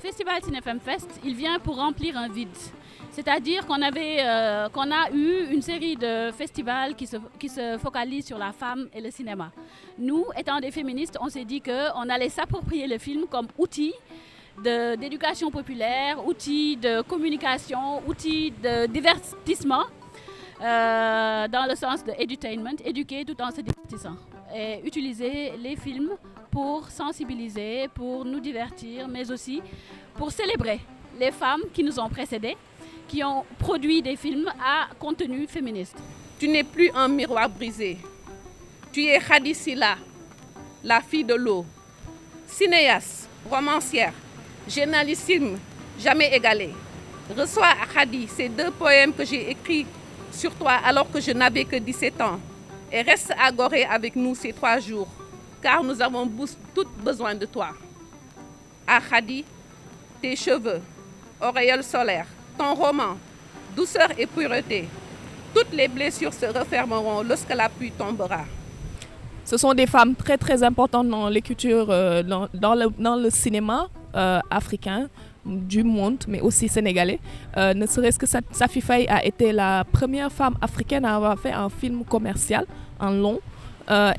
festival Cinefem Fest, il vient pour remplir un vide. C'est-à-dire qu'on a eu une série de festivals qui se focalisent sur la femme et le cinéma. Nous, étant des féministes, on s'est dit qu'on allait s'approprier le film comme outil d'éducation populaire, outil de communication, outil de divertissement, dans le sens de edutainment, éduquer tout en se divertissant. Et utiliser les films pour sensibiliser, pour nous divertir, mais aussi pour célébrer les femmes qui nous ont précédés, qui ont produit des films à contenu féministe. Tu n'es plus un miroir brisé. Tu es Khady Sylla, la fille de l'eau, cinéaste, romancière, génialissime, jamais égalée. Reçois à Khady ces 2 poèmes que j'ai écrits sur toi alors que je n'avais que 17 ans. Et reste à Gorée avec nous ces 3 jours, car nous avons tous besoin de toi. À Khady, tes cheveux, auréole solaire, ton roman, douceur et pureté, toutes les blessures se refermeront lorsque la pluie tombera. Ce sont des femmes très très importantes dans l'écriture, dans le cinéma africain, du monde, mais aussi sénégalais. Ne serait-ce que Safi Faye a été la première femme africaine à avoir fait un film commercial, un long.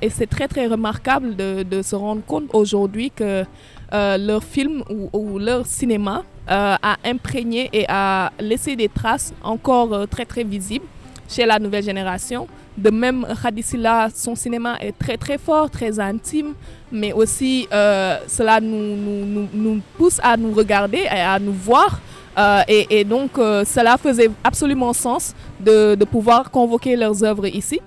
Et c'est très très remarquable de se rendre compte aujourd'hui que leur film ou leur cinéma a imprégné et a laissé des traces encore très très visibles chez la nouvelle génération. De même, Khady Sylla, son cinéma est très très fort, très intime, mais aussi cela nous pousse à nous regarder et à nous voir. Et donc cela faisait absolument sens de pouvoir convoquer leurs œuvres ici.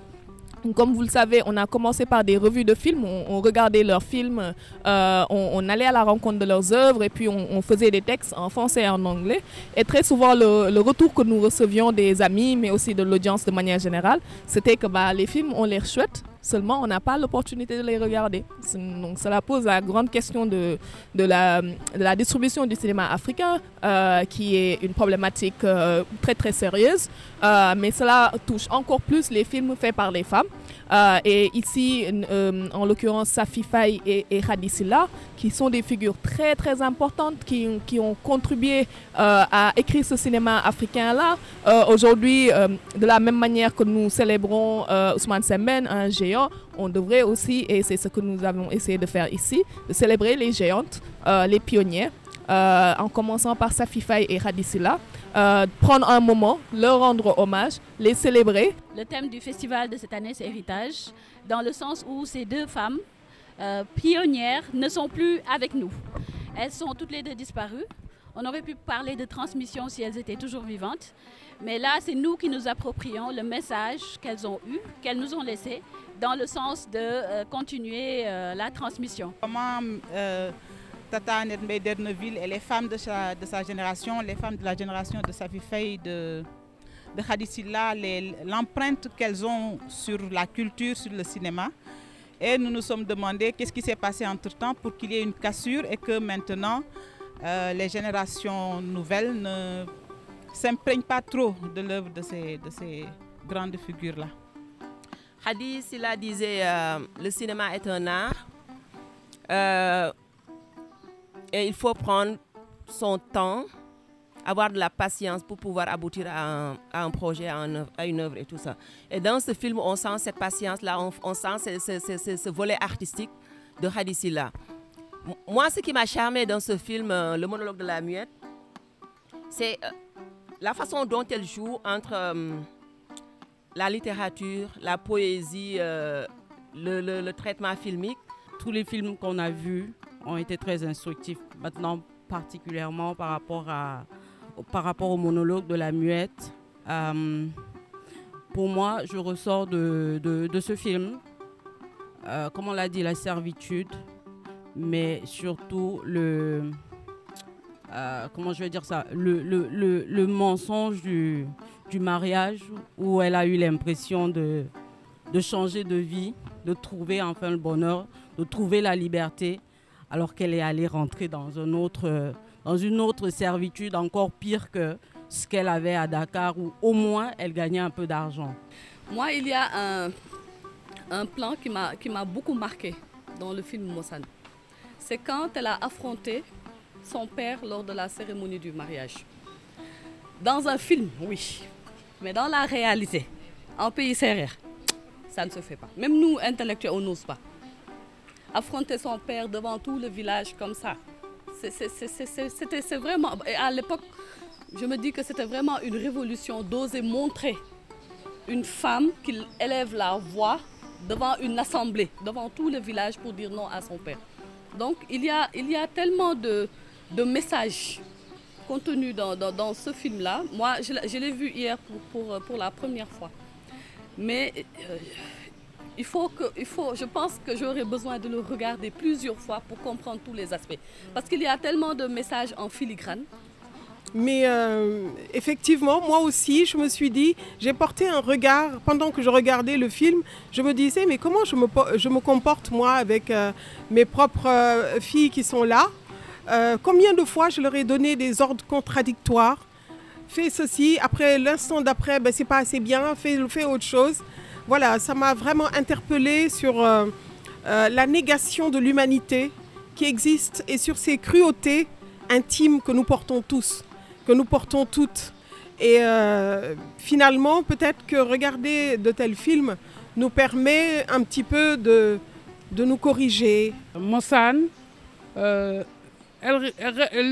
Comme vous le savez, on a commencé par des revues de films, on regardait leurs films, on allait à la rencontre de leurs œuvres et puis on faisait des textes en français et en anglais. Et très souvent, le retour que nous recevions des amis, mais aussi de l'audience de manière générale, c'était que les films ont l'air chouettes, seulement on n'a pas l'opportunité de les regarder. Donc cela pose la grande question de la distribution du cinéma africain, qui est une problématique très très sérieuse, mais cela touche encore plus les films faits par les femmes. Et ici, en l'occurrence, Safi Faye et Khady Sylla, qui sont des figures très très importantes, qui ont contribué à écrire ce cinéma africain-là. Aujourd'hui, de la même manière que nous célébrons Ousmane Sembène, un géant, on devrait aussi, et c'est ce que nous avons essayé de faire ici, de célébrer les géantes, les pionnières, en commençant par Safi Faye et Khady Sylla. Prendre un moment, leur rendre hommage, les célébrer. Le thème du festival de cette année, c'est héritage, dans le sens où ces 2 femmes pionnières ne sont plus avec nous. Elles sont toutes les 2 disparues. On aurait pu parler de transmission si elles étaient toujours vivantes. Mais là, c'est nous qui nous approprions le message qu'elles ont eu, qu'elles nous ont laissé, dans le sens de continuer la transmission. Comment Tata Annette Mbaye Derneville et les femmes de sa génération, les femmes de la génération de Safi Faye, de Khady Sylla, l'empreinte qu'elles ont sur la culture, sur le cinéma. Et nous nous sommes demandé qu'est-ce qui s'est passé entre-temps pour qu'il y ait une cassure et que maintenant les générations nouvelles ne s'imprègnent pas trop de l'œuvre de ces grandes figures-là. Khady Sylla disait le cinéma est un art. Et il faut prendre son temps, avoir de la patience pour pouvoir aboutir à un projet, à une œuvre et tout ça. Et dans ce film, on sent cette patience-là, on sent ce volet artistique de Khady Sylla. Moi, ce qui m'a charmé dans ce film, le monologue de la muette, c'est la façon dont elle joue entre la littérature, la poésie, le traitement filmique. Tous les films qu'on a vus ont été très instructifs. Maintenant, particulièrement par rapport au monologue de la muette. Pour moi, je ressors de ce film, comme on l'a dit, la servitude, mais surtout comment je vais dire ça, le mensonge du mariage, où elle a eu l'impression de changer de vie, de trouver enfin le bonheur, de trouver la liberté, alors qu'elle est allée rentrer dans une autre servitude encore pire que ce qu'elle avait à Dakar, où au moins elle gagnait un peu d'argent. Moi, il y a un plan qui m'a beaucoup marqué dans le film Mossane. C'est quand elle a affronté son père lors de la cérémonie du mariage. Dans un film, oui, mais dans la réalité, en pays sérère, ça ne se fait pas. Même nous, intellectuels, on n'ose pas. Affronter son père devant tout le village comme ça, c'est vraiment... Et à l'époque, je me dis que c'était vraiment une révolution d'oser montrer une femme qui élève la voix devant une assemblée, devant tout le village pour dire non à son père. Donc il y a tellement de messages contenus dans ce film-là. Moi, je l'ai vu hier pour la première fois. Mais je pense que j'aurais besoin de le regarder plusieurs fois pour comprendre tous les aspects. Parce qu'il y a tellement de messages en filigrane. Mais effectivement, moi aussi, je me suis dit, j'ai porté un regard, pendant que je regardais le film, je me disais, mais comment je me comporte moi avec mes propres filles qui sont là? Combien de fois je leur ai donné des ordres contradictoires? Fais ceci, après l'instant d'après, ben, c'est pas assez bien, fais autre chose. Voilà, ça m'a vraiment interpellée sur la négation de l'humanité qui existe et sur ces cruautés intimes que nous portons tous, que nous portons toutes. Et finalement, peut-être que regarder de tels films nous permet un petit peu de nous corriger. Mossane, le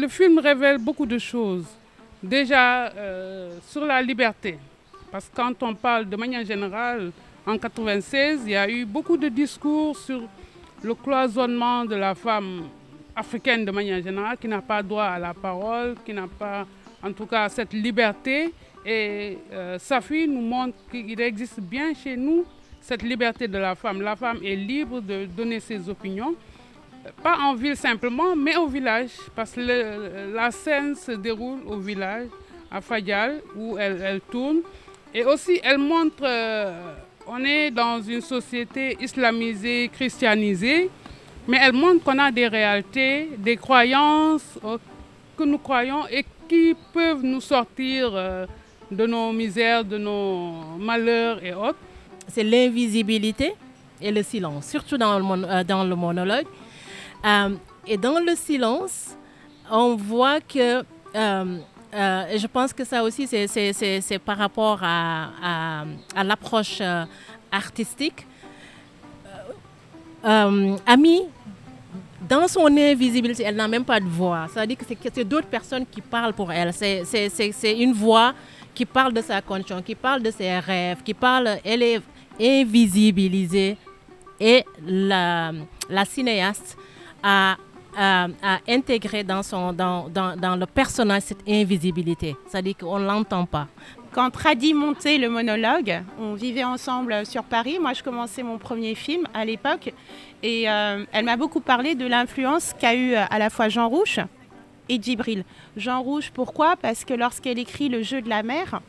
film révèle beaucoup de choses. Déjà, sur la liberté. Parce que quand on parle de manière générale, en 1996, il y a eu beaucoup de discours sur le cloisonnement de la femme africaine de manière générale, qui n'a pas droit à la parole, qui n'a pas, en tout cas, cette liberté. Et Safi nous montre qu'il existe bien chez nous cette liberté de la femme. La femme est libre de donner ses opinions, pas en ville simplement, mais au village, parce que la scène se déroule au village, à Fadial, où elle tourne. Et aussi, elle montre, on est dans une société islamisée, christianisée, mais elle montre qu'on a des réalités, des croyances que nous croyons et qui peuvent nous sortir de nos misères, de nos malheurs et autres. C'est l'invisibilité et le silence, surtout dans le monologue. Et dans le silence, on voit que, et je pense que ça aussi, c'est par rapport à l'approche artistique. Ami, dans son invisibilité, elle n'a même pas de voix. Ça veut dire que c'est d'autres personnes qui parlent pour elle. C'est une voix qui parle de sa condition, qui parle de ses rêves, elle est invisibilisée. Et la cinéaste a intégré dans le personnage cette invisibilité. C'est-à-dire qu'on ne l'entend pas. Quand Radi montait le monologue, on vivait ensemble sur Paris. Moi, je commençais mon premier film à l'époque. Et elle m'a beaucoup parlé de l'influence qu'a eu à la fois Jean Rouch et Djibril. Jean Rouch, pourquoi? Parce que lorsqu'elle écrit Le jeu de la mer,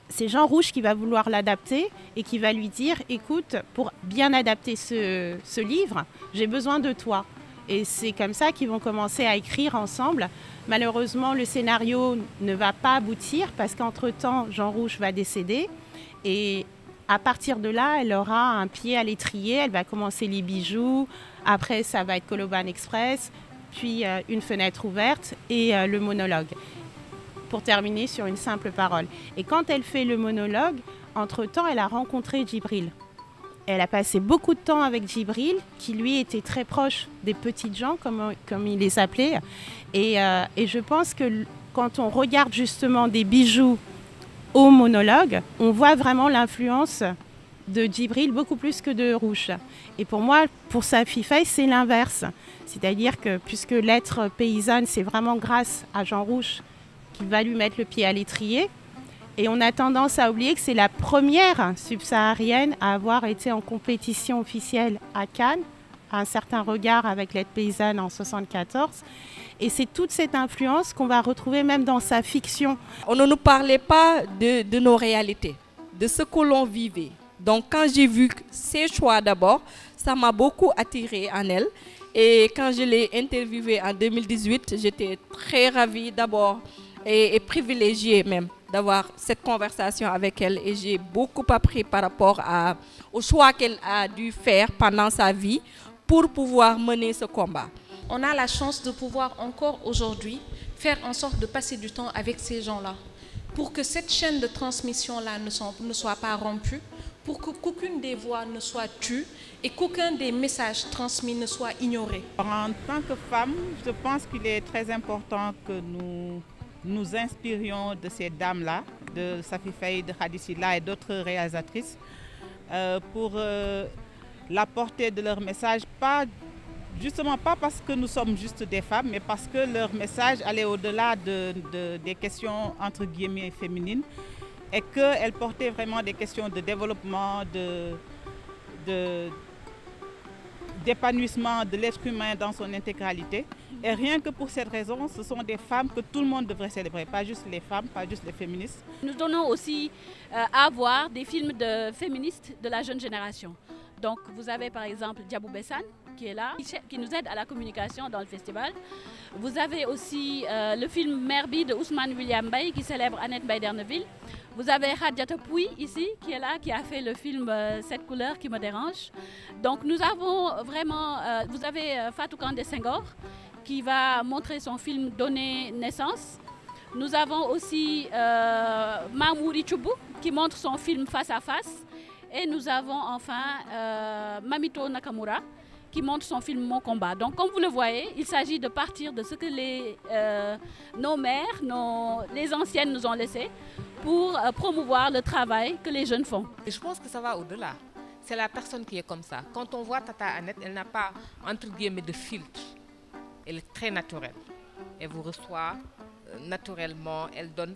c'est Jean Rouch qui va vouloir l'adapter et qui va lui dire « Écoute, pour bien adapter ce livre, j'ai besoin de toi ». Et c'est comme ça qu'ils vont commencer à écrire ensemble. Malheureusement, le scénario ne va pas aboutir parce qu'entre-temps, Jean Rouch va décéder. Et à partir de là, elle aura un pied à l'étrier. Elle va commencer Les bijoux. Après, ça va être Koloban Express. Puis Une fenêtre ouverte et le monologue. Pour terminer sur une simple parole. Et quand elle fait le monologue, entre-temps, elle a rencontré Djibril. Elle a passé beaucoup de temps avec Djibril, qui lui était très proche des petites gens, comme il les appelait. Et je pense que quand on regarde justement Des bijoux au monologue, on voit vraiment l'influence de Djibril beaucoup plus que de Rouch. Et pour moi, pour Safi Faye, c'est l'inverse. C'est-à-dire que puisque l'être paysanne, c'est vraiment grâce à Jean Rouch qui va lui mettre le pied à l'étrier. Et on a tendance à oublier que c'est la première subsaharienne à avoir été en compétition officielle à Cannes, à un certain regard avec l'aide paysanne en 1974. Et c'est toute cette influence qu'on va retrouver même dans sa fiction. On ne nous parlait pas de nos réalités, de ce que l'on vivait. Donc quand j'ai vu ces choix d'abord, ça m'a beaucoup attirée en elle. Et quand je l'ai interviewée en 2018, j'étais très ravie d'abord et privilégiée même d'avoir cette conversation avec elle. Et j'ai beaucoup appris par rapport au choix qu'elle a dû faire pendant sa vie pour pouvoir mener ce combat. on a la chance de pouvoir encore aujourd'hui faire en sorte de passer du temps avec ces gens-là, pour que cette chaîne de transmission-là ne soit pas rompue, pour qu'aucune des voix ne soit tue et qu'aucun des messages transmis ne soit ignoré. En tant que femme, je pense qu'il est très important que nous nous inspirions de ces dames-là, de Safi Faye, de Khady Sylla et d'autres réalisatrices, pour la portée de leur message, justement pas parce que nous sommes juste des femmes, mais parce que leur message allait au-delà des questions entre guillemets féminines, et qu'elles portaient vraiment des questions de développement, d'épanouissement de l'être humain dans son intégralité. Et rien que pour cette raison, ce sont des femmes que tout le monde devrait célébrer, pas juste les femmes, pas juste les féministes. Nous donnons aussi à voir des films de féministes de la jeune génération. Donc vous avez par exemple Diabou Bessan qui est là, qui nous aide à la communication dans le festival. Vous avez aussi le film Merbi de Ousmane William Mbaye qui célèbre Annette Mbaye d'Erneville. Vous avez Khadiata Pouy ici qui est là, qui a fait le film Cette couleur qui me dérange. Donc nous avons vraiment, vous avez Fatou Kandé Senghor qui va montrer son film Donner naissance. Nous avons aussi Mamouri Choubou qui montre son film Face à face. Et nous avons enfin Mamito Nakamura qui montre son film Mon combat. Donc comme vous le voyez, il s'agit de partir de ce que nos mères, les anciennes nous ont laissé pour promouvoir le travail que les jeunes font. Et je pense que ça va au-delà. C'est la personne qui est comme ça. Quand on voit Tata Annette, elle n'a pas entre guillemets de filtre. Elle est très naturelle. Elle vous reçoit naturellement, elle donne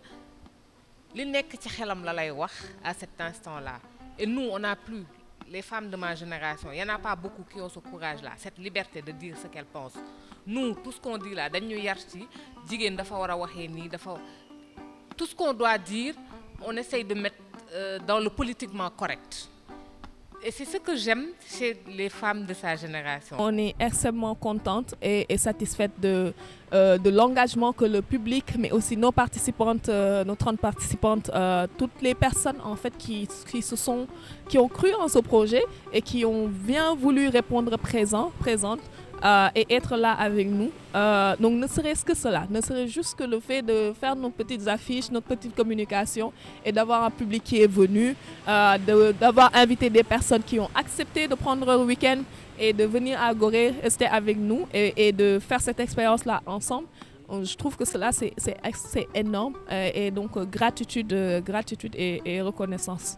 li nekk ci xelam la lay wax à cet instant-là. Et nous, on n'a plus, les femmes de ma génération, il n'y en a pas beaucoup qui ont ce courage-là, cette liberté de dire ce qu'elles pensent. Nous, tout ce qu'on dit là, dañu yar ci jigéen dafa wara waxé ni dafa tout ce qu'on doit dire, on essaye de mettre dans le politiquement correct. Et c'est ce que j'aime chez les femmes de sa génération. On est extrêmement contente et satisfaite de l'engagement que le public, mais aussi nos participantes, nos 30 participantes, toutes les personnes en fait qui ont cru en ce projet et qui ont bien voulu répondre présentes et être là avec nous. Donc ne serait-ce que cela, ne serait juste que le fait de faire nos petites affiches, notre petite communication et d'avoir un public qui est venu, d'avoir invité des personnes qui ont accepté de prendre le week-end et de venir à Gorée, rester avec nous et de faire cette expérience-là ensemble. Je trouve que cela c'est énorme et donc gratitude et reconnaissance.